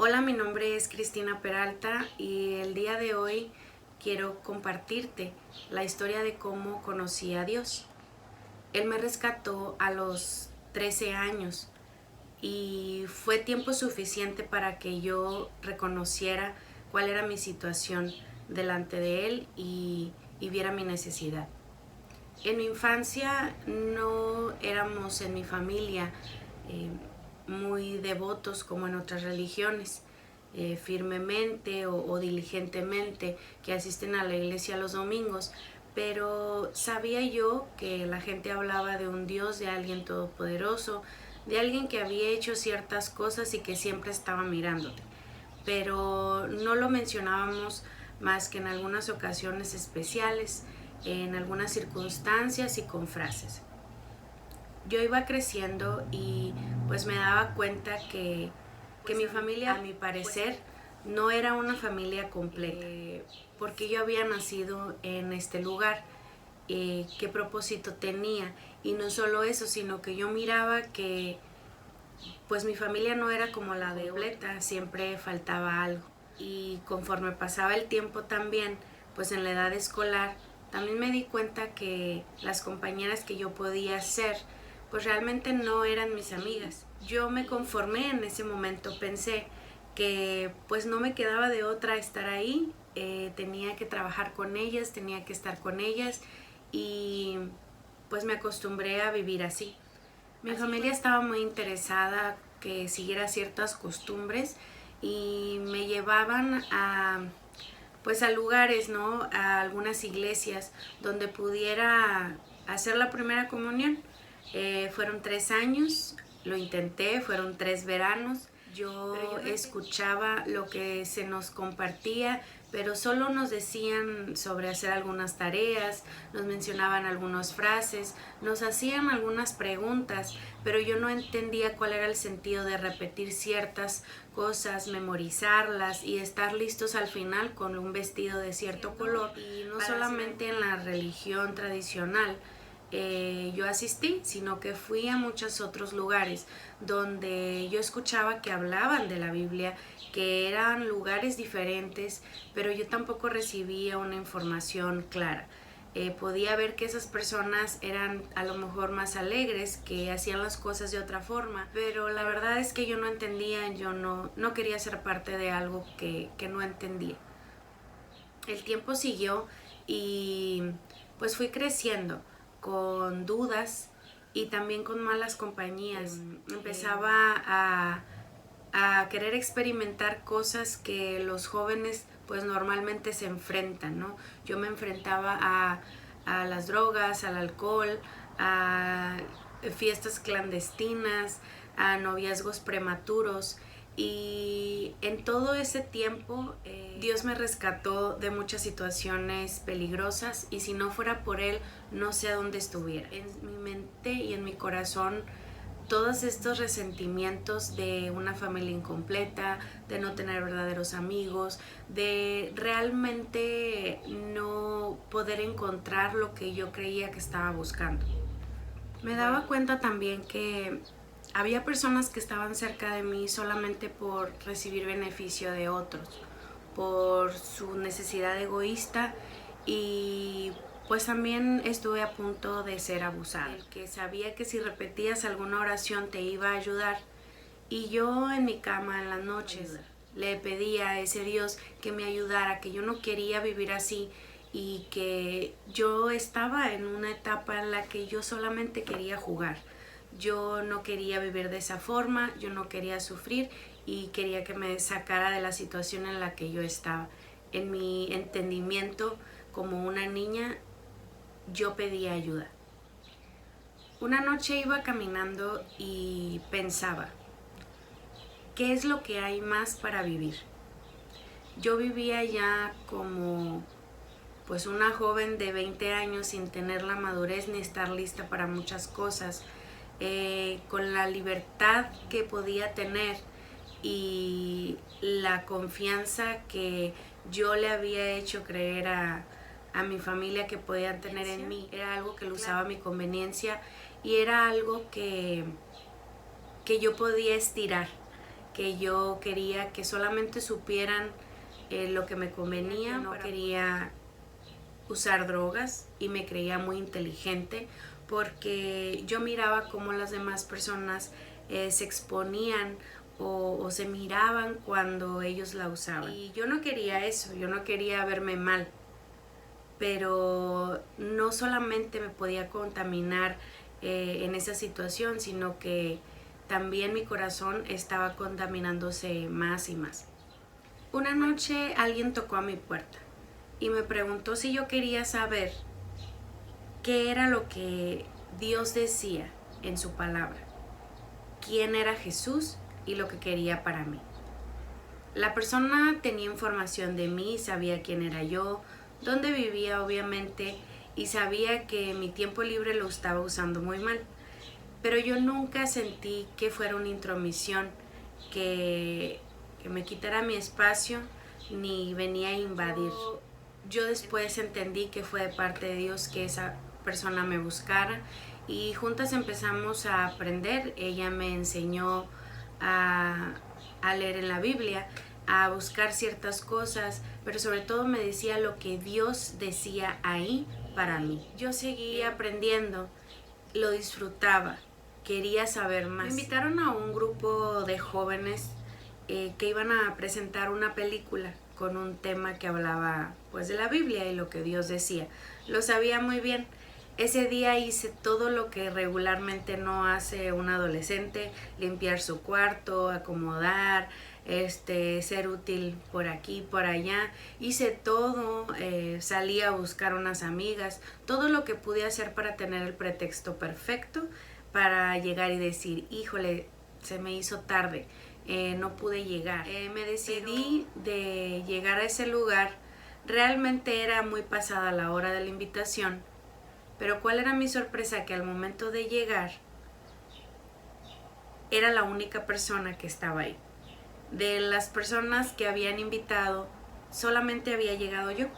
Hola, mi nombre es Cristina Peralta y el día de hoy quiero compartirte la historia de cómo conocí a Dios. Él me rescató a los 13 años y fue tiempo suficiente para que yo reconociera cuál era mi situación delante de Él y viera mi necesidad. En mi infancia no éramos en mi familia muy devotos como en otras religiones, firmemente o diligentemente que asisten a la iglesia los domingos, pero sabía yo que la gente hablaba de un Dios, de alguien todopoderoso, de alguien que había hecho ciertas cosas y que siempre estaba mirándote, pero no lo mencionábamos más que en algunas ocasiones especiales, en algunas circunstancias y con frases. Yo iba creciendo y pues me daba cuenta que mi familia, a mi parecer, no era una familia completa, porque yo había nacido en este lugar, qué propósito tenía, y no solo eso, sino que yo miraba que pues mi familia no era como la de completa, siempre faltaba algo. Y conforme pasaba el tiempo también, pues en la edad escolar, también me di cuenta que las compañeras que yo podía ser, pues realmente no eran mis amigas. Yo me conformé en ese momento, pensé que pues no me quedaba de otra estar ahí, tenía que trabajar con ellas, tenía que estar con ellas y pues me acostumbré a vivir así. Mi familia estaba muy interesada que siguiera ciertas costumbres y me llevaban a pues a lugares, ¿no? A algunas iglesias donde pudiera hacer la primera comunión. Fueron 3 años, lo intenté, fueron 3 veranos. Yo escuchaba lo que se nos compartía, pero solo nos decían sobre hacer algunas tareas, nos mencionaban algunas frases, nos hacían algunas preguntas, pero yo no entendía cuál era el sentido de repetir ciertas cosas, memorizarlas y estar listos al final con un vestido de cierto color. Y no solamente en la religión tradicional yo asistí, sino que fui a muchos otros lugares donde yo escuchaba que hablaban de la Biblia, que eran lugares diferentes, pero yo tampoco recibía una información clara. Podía ver que esas personas eran a lo mejor más alegres, que hacían las cosas de otra forma, pero la verdad es que yo no entendía, yo no quería ser parte de algo que no entendía. El tiempo siguió y pues fui creciendo con dudas y también con malas compañías. Empezaba a querer experimentar cosas que los jóvenes pues normalmente se enfrentan, ¿no? Yo me enfrentaba a las drogas, al alcohol, a fiestas clandestinas, a noviazgos prematuros. Y en todo ese tiempo Dios me rescató de muchas situaciones peligrosas y si no fuera por Él no sé a dónde estuviera. En mi mente y en mi corazón todos estos resentimientos de una familia incompleta, de no tener verdaderos amigos, de realmente no poder encontrar lo que yo creía que estaba buscando. Me daba cuenta también que había personas que estaban cerca de mí solamente por recibir beneficio de otros, por su necesidad egoísta y pues también estuve a punto de ser abusada. El que sabía que si repetías alguna oración te iba a ayudar y yo en mi cama en las noches le pedía a ese Dios que me ayudara, que yo no quería vivir así y que yo estaba en una etapa en la que yo solamente quería jugar. Yo no quería vivir de esa forma, yo no quería sufrir y quería que me sacara de la situación en la que yo estaba. En mi entendimiento como una niña, yo pedía ayuda. Una noche iba caminando y pensaba, ¿qué es lo que hay más para vivir? Yo vivía ya como pues una joven de 20 años sin tener la madurez ni estar lista para muchas cosas, con la libertad que podía tener y la confianza que yo le había hecho creer a mi familia que podían tener en mí. Era algo que lo usaba a mi conveniencia y era algo que yo podía estirar, que yo quería que solamente supieran lo que me convenía, no quería usar drogas y me creía muy inteligente porque yo miraba cómo las demás personas se exponían o se miraban cuando ellos la usaban. Y yo no quería eso, yo no quería verme mal, pero no solamente me podía contaminar en esa situación, sino que también mi corazón estaba contaminándose más y más. Una noche alguien tocó a mi puerta y me preguntó si yo quería saber qué era lo que Dios decía en su palabra, quién era Jesús y lo que quería para mí. La persona tenía información de mí, sabía quién era yo, dónde vivía obviamente, y sabía que mi tiempo libre lo estaba usando muy mal. Pero yo nunca sentí que fuera una intromisión, que me quitara mi espacio, ni venía a invadir. Yo después entendí que fue de parte de Dios que esa persona me buscara y juntas empezamos a aprender. Ella me enseñó a leer en la Biblia, a buscar ciertas cosas, pero sobre todo me decía lo que Dios decía ahí para mí. Yo seguía aprendiendo, lo disfrutaba, quería saber más. Me invitaron a un grupo de jóvenes que iban a presentar una película con un tema que hablaba pues de la Biblia y lo que Dios decía. Lo sabía muy bien. Ese día hice todo lo que regularmente no hace un adolescente: limpiar su cuarto, acomodar, ser útil por aquí, por allá. Hice todo, salí a buscar unas amigas, todo lo que pude hacer para tener el pretexto perfecto para llegar y decir, híjole, se me hizo tarde, no pude llegar. Me decidí de llegar a ese lugar. Realmente era muy pasada la hora de la invitación, pero ¿cuál era mi sorpresa? Que al momento de llegar era la única persona que estaba ahí. De las personas que habían invitado, solamente había llegado yo.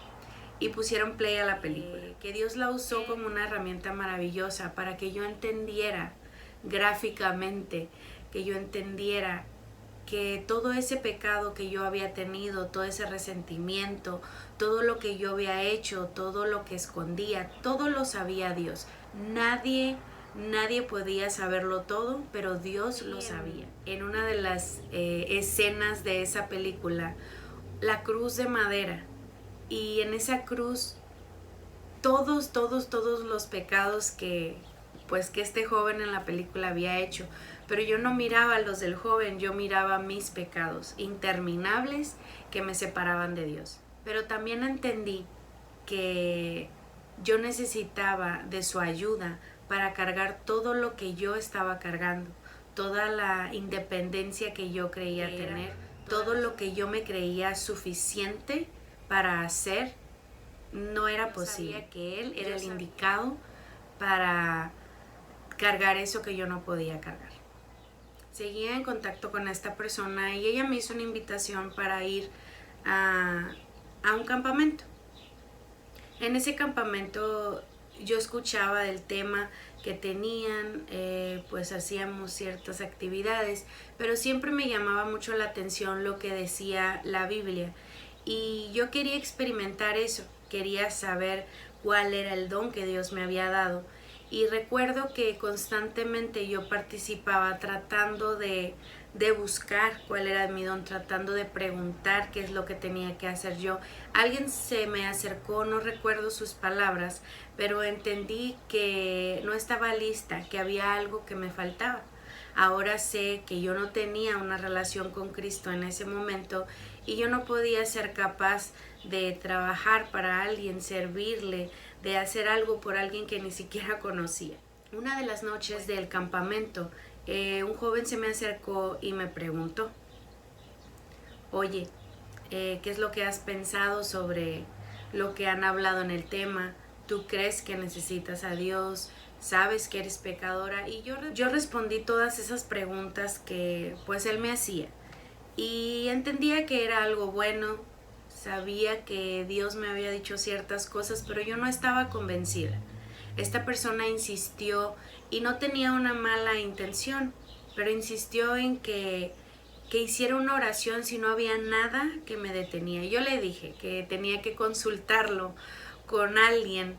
Y pusieron play a la película. Que Dios la usó como una herramienta maravillosa para que yo entendiera gráficamente, que yo entendiera que todo ese pecado que yo había tenido, todo ese resentimiento, todo lo que yo había hecho, todo lo que escondía, todo lo sabía Dios. Nadie podía saberlo todo, pero Dios lo sabía. En una de las escenas de esa película, la cruz de madera, y en esa cruz todos los pecados que este joven en la película había hecho. Pero yo no miraba los del joven, yo miraba mis pecados interminables que me separaban de Dios. Pero también entendí que yo necesitaba de su ayuda para cargar todo lo que yo estaba cargando, toda la independencia que yo creía tener, todo lo que yo me creía suficiente para hacer. No era posible. Sabía que él era el indicado para cargar eso que yo no podía cargar. Seguía en contacto con esta persona y ella me hizo una invitación para ir a un campamento. En ese campamento yo escuchaba del tema que tenían, pues hacíamos ciertas actividades, pero siempre me llamaba mucho la atención lo que decía la Biblia y yo quería experimentar eso, quería saber cuál era el don que Dios me había dado. Y recuerdo que constantemente yo participaba tratando de buscar cuál era mi don, tratando de preguntar qué es lo que tenía que hacer yo. Alguien se me acercó, no recuerdo sus palabras, pero entendí que no estaba lista, que había algo que me faltaba. Ahora sé que yo no tenía una relación con Cristo en ese momento y yo no podía ser capaz de trabajar para alguien, servirle, de hacer algo por alguien que ni siquiera conocía. Una de las noches del campamento, un joven se me acercó y me preguntó, oye, ¿qué es lo que has pensado sobre lo que han hablado en el tema? ¿Tú crees que necesitas a Dios? ¿Sabes que eres pecadora? Y yo respondí todas esas preguntas que pues él me hacía. Y entendía que era algo bueno, sabía que Dios me había dicho ciertas cosas, pero yo no estaba convencida. Esta persona insistió y no tenía una mala intención, pero insistió en que que hiciera una oración si no había nada que me detenía. Yo le dije que tenía que consultarlo con alguien,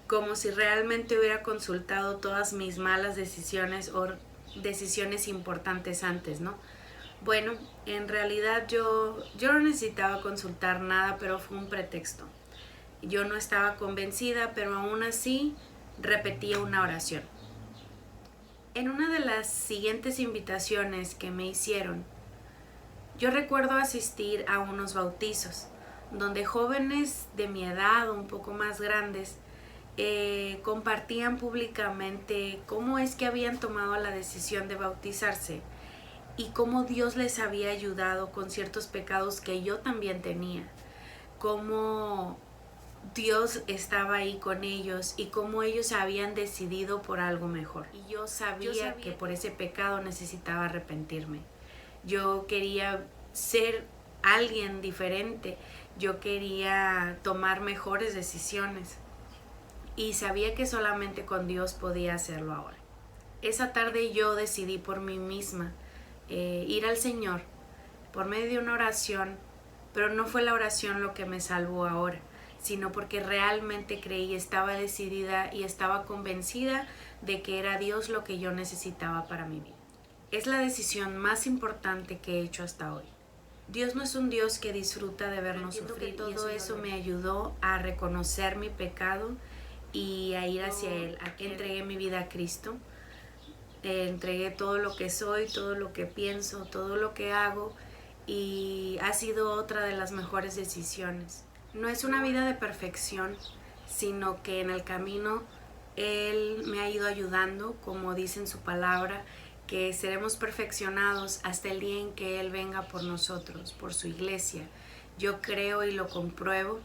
como si realmente hubiera consultado todas mis malas decisiones o decisiones importantes antes, ¿no? Bueno, en realidad yo no necesitaba consultar nada, pero fue un pretexto. Yo no estaba convencida, pero aún así repetía una oración. En una de las siguientes invitaciones que me hicieron, yo recuerdo asistir a unos bautizos, donde jóvenes de mi edad o un poco más grandes compartían públicamente cómo es que habían tomado la decisión de bautizarse y cómo Dios les había ayudado con ciertos pecados que yo también tenía, cómo Dios estaba ahí con ellos y cómo ellos habían decidido por algo mejor. Y yo sabía que por ese pecado necesitaba arrepentirme. Yo quería ser alguien diferente, yo quería tomar mejores decisiones y sabía que solamente con Dios podía hacerlo ahora. Esa tarde yo decidí por mí misma ir al Señor por medio de una oración, pero no fue la oración lo que me salvó ahora, sino porque realmente creí, estaba decidida y estaba convencida de que era Dios lo que yo necesitaba para mi vida. Es la decisión más importante que he hecho hasta hoy. Dios no es un Dios que disfruta de vernos sufrir. Todo eso me ayudó a reconocer mi pecado y a ir hacia Él. Entregué mi vida a Cristo. Entregué todo lo que soy, todo lo que pienso, todo lo que hago, y ha sido otra de las mejores decisiones. No es una vida de perfección, sino que en el camino Él me ha ido ayudando, como dice en su palabra, que seremos perfeccionados hasta el día en que Él venga por nosotros, por su iglesia. Yo creo y lo compruebo,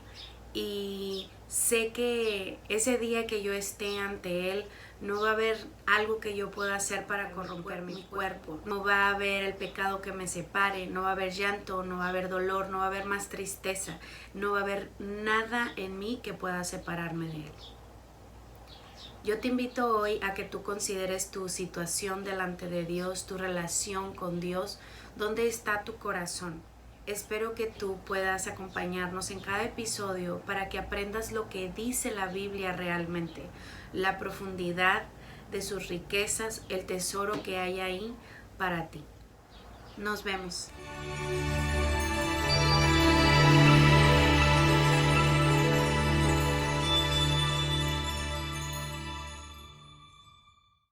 y sé que ese día que yo esté ante Él no va a haber algo que yo pueda hacer para corromper mi cuerpo, no va a haber el pecado que me separe, no va a haber llanto, no va a haber dolor, no va a haber más tristeza, no va a haber nada en mí que pueda separarme de Él. Yo te invito hoy a que tú consideres tu situación delante de Dios, tu relación con Dios, dónde está tu corazón. Espero que tú puedas acompañarnos en cada episodio para que aprendas lo que dice la Biblia realmente, la profundidad de sus riquezas, el tesoro que hay ahí para ti. Nos vemos.